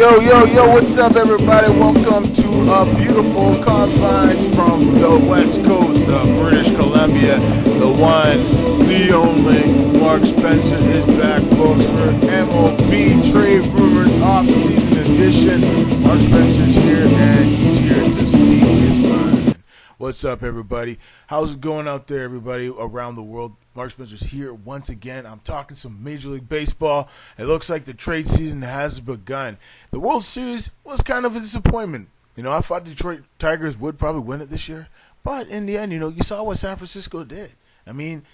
Yo, what's up, everybody? Welcome to beautiful confines from the West Coast of British Columbia. The one, the only, Mark Spencer is back, folks, for MLB Trade Rumors Off-Season Edition. Mark Spencer's here, and he's here to speak his mind. What's up, everybody? How's it going out there, everybody, around the world? Mark Spencer's here once again. I'm talking some Major League Baseball. It looks like the trade season has begun. The World Series was kind of a disappointment. I thought Detroit Tigers would probably win it this year. But in the end, you saw what San Francisco did. I mean,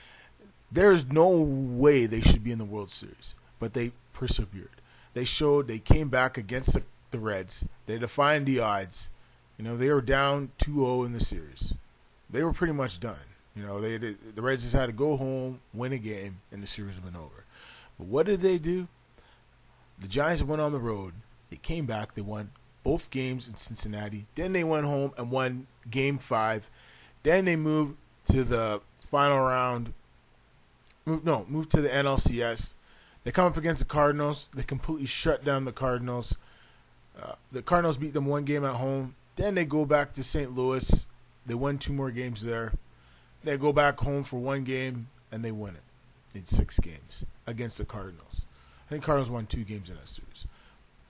there's no way they should be in the World Series. But they persevered. They came back against the Reds. They defied the odds. They were down 2-0 in the series. They were pretty much done. The Reds just had to go home, win a game, and the series would have been over. But what did they do? The Giants went on the road. They came back. They won both games in Cincinnati. Then they went home and won Game 5. Then they moved to the final round. Moved to the NLCS. They come up against the Cardinals. They completely shut down the Cardinals. The Cardinals beat them one game at home. Then they go back to St. Louis. They won 2 more games there. They go back home for 1 game, and they win it in 6 games against the Cardinals. I think Cardinals won 2 games in that series.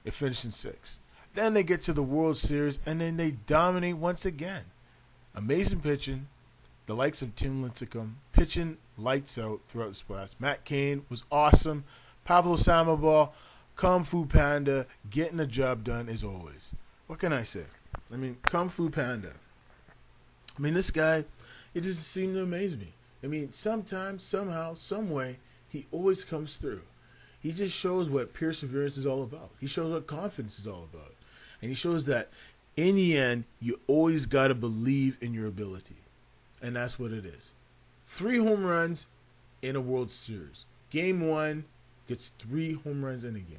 They finished in 6. Then they get to the World Series, and then they dominate once again. Amazing pitching. The likes of Tim Lincecum pitching lights out throughout the splash. Matt Cain was awesome. Pablo Sandoval, Kung Fu Panda, getting the job done as always. What can I say? Kung Fu Panda. This guy, it just seemed to amaze me. Sometimes, somehow, some way, he always comes through. He just shows what perseverance is all about. He shows what confidence is all about. And he shows that in the end, you always got to believe in your ability. And that's what it is. 3 home runs in a World Series. Game 1 gets 3 home runs in a game.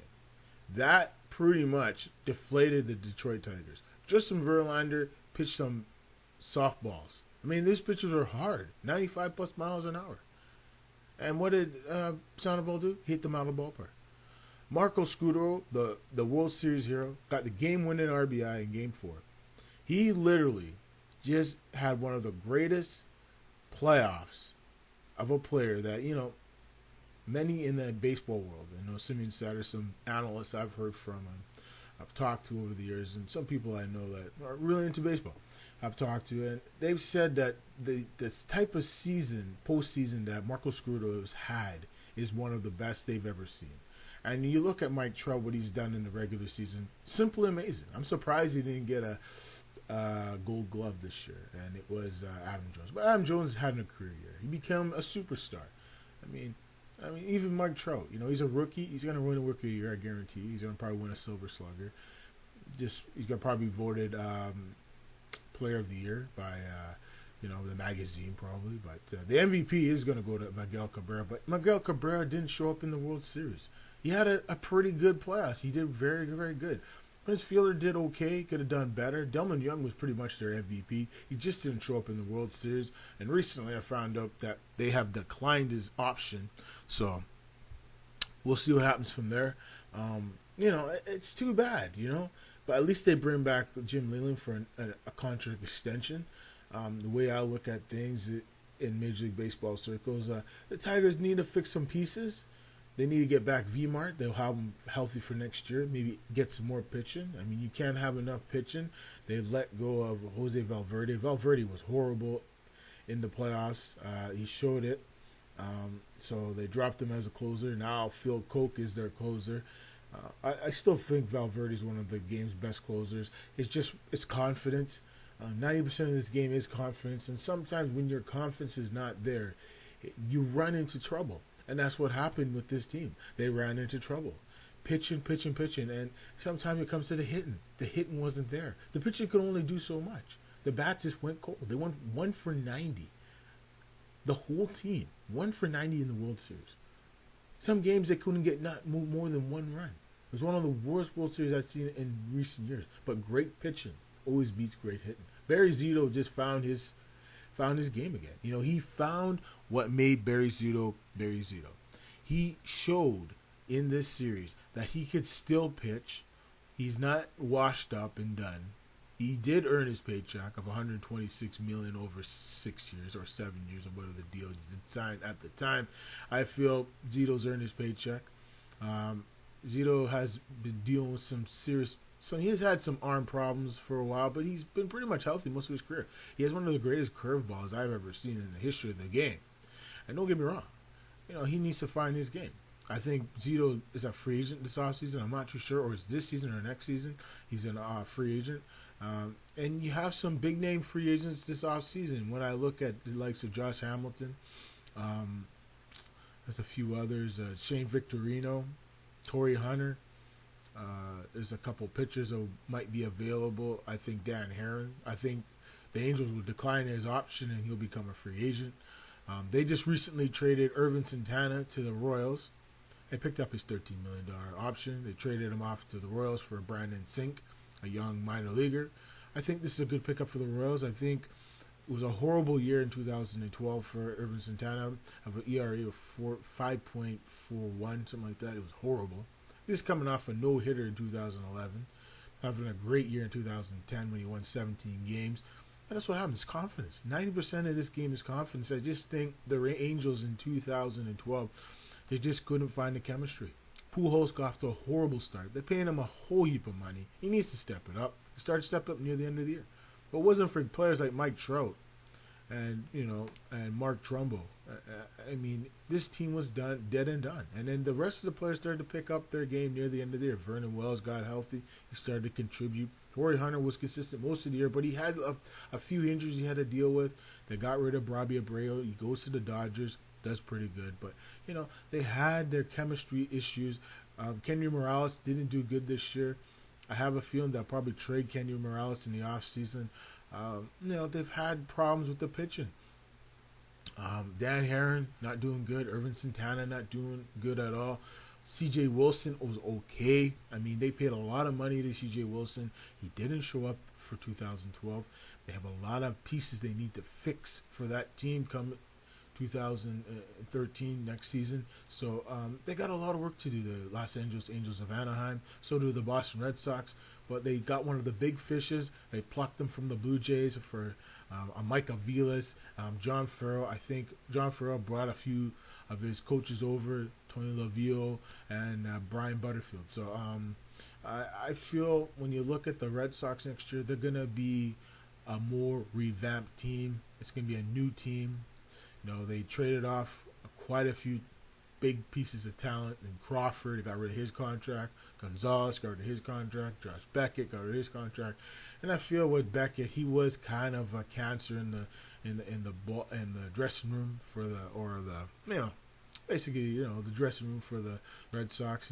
That pretty much deflated the Detroit Tigers. Justin Verlander pitched some softballs. These pitches are hard. 95 plus miles an hour. And what did Sandoval do? Hit them out of the ballpark. Marco Scudero, the World Series hero, got the game-winning RBI in Game 4. He literally just had one of the greatest playoffs of a player that, many in the baseball world, Simeon Satter, some analysts I've heard from, I've talked to over the years, and some people I know that are really into baseball I've talked to, and they've said that this type of postseason that Marco Scudero has had is one of the best they've ever seen. And you look at Mike Trout, what he's done in the regular season, simply amazing. I'm surprised he didn't get a Gold Glove this year, and it was Adam Jones. But Adam Jones had a career year. He became a superstar. Even Mike Trout, he's a rookie. He's going to win a rookie year, I guarantee. He's going to probably win a Silver Slugger. He's going to probably be voted Player of the Year by, the magazine probably. But the MVP is going to go to Miguel Cabrera. But Miguel Cabrera didn't show up in the World Series. He had a pretty good playoffs. He did very, very good. Prince Fielder did okay, could have done better. Delmon Young was pretty much their MVP. He just didn't show up in the World Series. And recently I found out that they have declined his option. So we'll see what happens from there. It's too bad, But at least they bring back Jim Leyland for a contract extension. The way I look at things in Major League Baseball circles, the Tigers need to fix some pieces. They need to get back V-Mart. They'll have him healthy for next year. Maybe get some more pitching. You can't have enough pitching. They let go of Jose Valverde. Valverde was horrible in the playoffs. He showed it. So they dropped him as a closer. Now Phil Koch is their closer. I still think Valverde is one of the game's best closers. It's confidence. 90% of this game is confidence. And sometimes when your confidence is not there, you run into trouble. And that's what happened with this team. They ran into trouble. Pitching. And sometimes it comes to the hitting. The hitting wasn't there. The pitching could only do so much. The bats just went cold. They went 1 for 90. The whole team, 1 for 90 in the World Series. Some games they couldn't get not more than 1 run. It was one of the worst World Series I've seen in recent years. But great pitching always beats great hitting. Barry Zito just found his game again. He found what made Barry Zito Barry Zito. He showed in this series that he could still pitch. He's not washed up and done. He did earn his paycheck of 126 million over 6 years or 7 years or whatever the deal he did sign at the time. I feel Zito's earned his paycheck. Um, Zito has been dealing with some serious. So he has had some arm problems for a while, but he's been pretty much healthy most of his career. He has one of the greatest curveballs I've ever seen in the history of the game. And don't get me wrong, he needs to find his game. I think Zito is a free agent this offseason. I'm not too sure, or it's this season or next season. He's a free agent. And you have some big name free agents this offseason. When I look at the likes of Josh Hamilton, um, there's a few others. Shane Victorino, Torrey Hunter. There's a couple pitchers that might be available. I think Dan Herron. I think the Angels will decline his option and he'll become a free agent. They just recently traded Irvin Santana to the Royals. They picked up his $13 million option. They traded him off to the Royals for Brandon Sink, a young minor leaguer. I think this is a good pickup for the Royals. I think it was a horrible year in 2012 for Irvin Santana, of an ERA of 5.41, something like that. It was horrible. He's coming off a no-hitter in 2011, having a great year in 2010 when he won 17 games. And that's what happens, confidence. 90% of this game is confidence. I just think the Angels in 2012, they just couldn't find the chemistry. Pujols got off to a horrible start. They're paying him a whole heap of money. He needs to step it up. He started to step up near the end of the year. But it wasn't for players like Mike Trout and Mark Trumbo. I mean, this team was dead and done. And then the rest of the players started to pick up their game near the end of the year. Vernon Wells got healthy. He started to contribute. Torrey Hunter was consistent most of the year, but he had a few injuries he had to deal with. They got rid of Robbie Abreu. He goes to the Dodgers. Does pretty good. But, they had their chemistry issues. Kenny Morales didn't do good this year. I have a feeling they'll probably trade Kenny Morales in the offseason. They've had problems with the pitching. Dan Herron not doing good. Irvin Santana not doing good at all. C.J. Wilson was okay. I mean, they paid a lot of money to C.J. Wilson. He didn't show up for 2012. They have a lot of pieces they need to fix for that team come 2013 next season. So they got a lot of work to do. The Los Angeles Angels of Anaheim. So do the Boston Red Sox. But they got one of the big fishes. They plucked them from the Blue Jays for a Mike Aviles, John Ferrell. I think John Ferrell brought a few of his coaches over, Tony Lavio and Brian Butterfield. So I feel when you look at the Red Sox next year, they're going to be a more revamped team. It's going to be a new team. They traded off quite a few big pieces of talent. And Crawford got rid of his contract. Gonzalez got rid of his contract. Josh Beckett got rid of his contract. And I feel with Beckett, he was kind of a cancer in the dressing room for the dressing room for the Red Sox.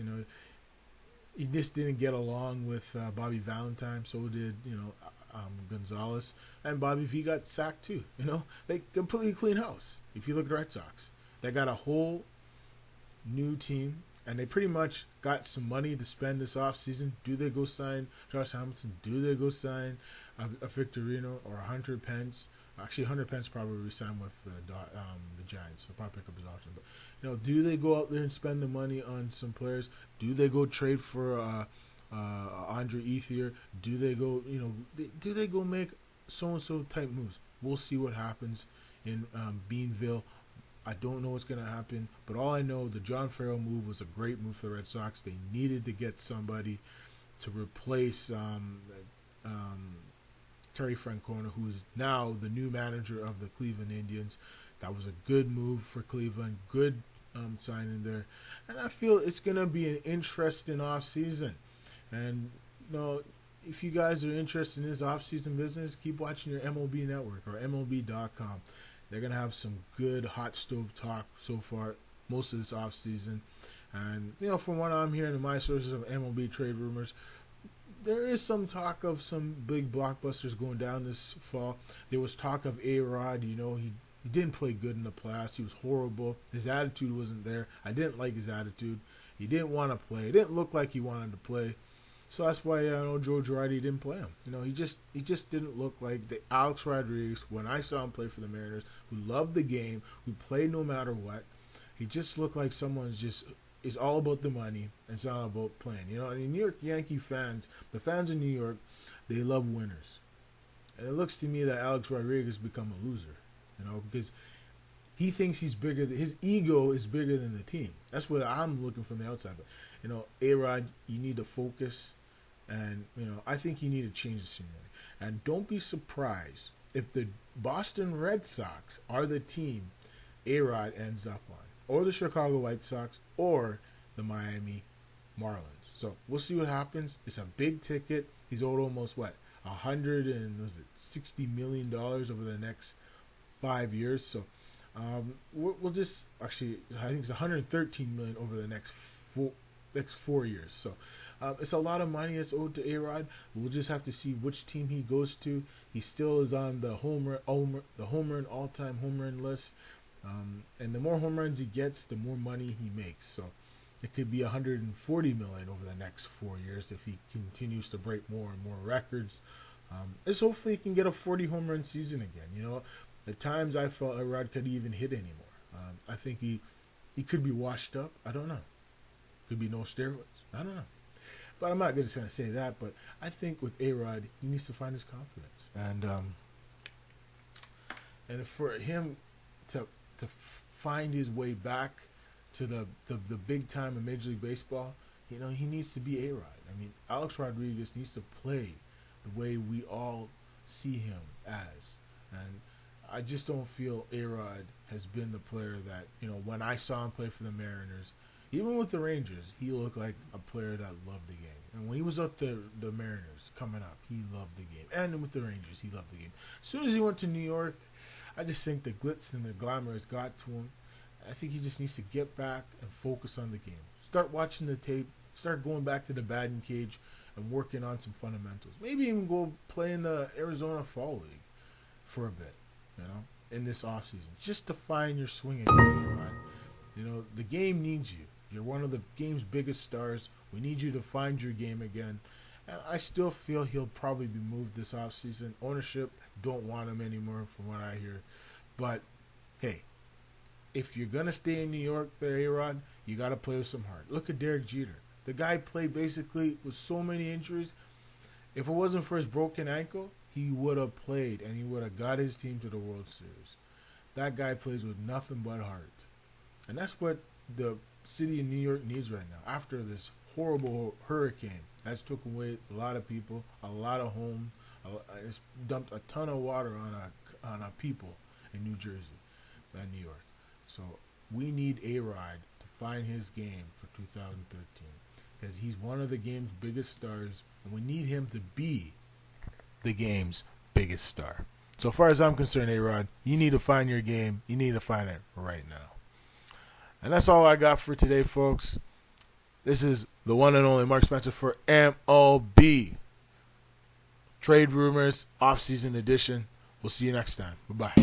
He just didn't get along with Bobby Valentine. So did Gonzalez, and Bobby V got sacked too. They completely clean house. If you look at the Red Sox, they got a whole new team, and they pretty much got some money to spend this offseason. Do they go sign Josh Hamilton? Do they go sign a Victorino or a Hunter Pence? Actually, Hunter Pence probably resign with the Giants. They'll probably pick up his option. But do they go out there and spend the money on some players? Do they go trade for Andre Ethier? Do they go do they go make so and so type moves? We'll see what happens in Beanville. I don't know what's going to happen, but all I know, the John Ferrell move was a great move for the Red Sox. They needed to get somebody to replace Terry Francona, who is now the new manager of the Cleveland Indians. That was a good move for Cleveland. Good signing there. And I feel it's going to be an interesting offseason. And, if you guys are interested in this offseason business, keep watching your MLB network or MLB.com. They're going to have some good hot stove talk so far most of this offseason. And, from what I'm hearing in my sources of MLB trade rumors, there is some talk of some big blockbusters going down this fall. There was talk of A-Rod. He didn't play good in the playoffs. He was horrible. His attitude wasn't there. I didn't like his attitude. He didn't want to play. It didn't look like he wanted to play. So that's why Joe Girardi didn't play him. He just didn't look like the Alex Rodriguez when I saw him play for the Mariners, who loved the game, who played no matter what. He just looked like someone's just it's all about the money. It's all about playing. You know, and New York Yankee fans, the fans in New York, they love winners. And it looks to me that Alex Rodriguez become a loser. You know, because he thinks he's bigger. His ego is bigger than the team. That's what I'm looking from the outside. But you know, A-Rod, you need to focus, and you know, I think you need to change the scenery. And don't be surprised if the Boston Red Sox are the team A-Rod ends up on, or the Chicago White Sox, or the Miami Marlins. So we'll see what happens. It's a big ticket. He's owed almost what, $160 million over the next 5 years. So we'll just actually, I think it's 113 million over the next 4 years. So it's a lot of money that's owed to A-Rod. We'll just have to see which team he goes to. He still is on the all-time home run list. And the more home runs he gets, the more money he makes. So it could be 140 million over the next 4 years if he continues to break more and more records. As hopefully he can get a 40 home run season again. You know, at times I felt A-Rod could even hit anymore. I think he could be washed up. I don't know. Could be no steroids. I don't know. But I'm not going to say that. But I think with A-Rod, he needs to find his confidence. And for him to find his way back to the big time of Major League Baseball, you know, he needs to be A-Rod. I mean, Alex Rodriguez needs to play the way we all see him as. And I just don't feel A-Rod has been the player that, you know, when I saw him play for the Mariners, even with the Rangers, he looked like a player that loved the game. And when he was up the Mariners coming up, he loved the game. And with the Rangers, he loved the game. As soon as he went to New York, I just think the glitz and the glamour has got to him. I think he just needs to get back and focus on the game. Start watching the tape. Start going back to the batting cage and working on some fundamentals. Maybe even go play in the Arizona Fall League for a bit, you know, in this offseason. Just to find your swing again, right? You know, the game needs you. You're one of the game's biggest stars. We need you to find your game again. And I still feel he'll probably be moved this offseason. Ownership don't want him anymore from what I hear. But, hey, if you're going to stay in New York there, A-Rod, you got to play with some heart. Look at Derek Jeter. The guy played basically with so many injuries. If it wasn't for his broken ankle, he would have played and he would have got his team to the World Series. That guy plays with nothing but heart. And that's what the city of New York needs right now. After this horrible hurricane that's took away a lot of people, a lot of homes, it's dumped a ton of water on our people in New Jersey and New York. So we need A-Rod to find his game for 2013 because he's one of the game's biggest stars, and we need him to be the game's biggest star. So far as I'm concerned, A-Rod, you need to find your game. You need to find it right now. And that's all I got for today, folks. This is the one and only Mark Spencer for MLB Trade Rumors Off-Season Edition. We'll see you next time. Bye-bye.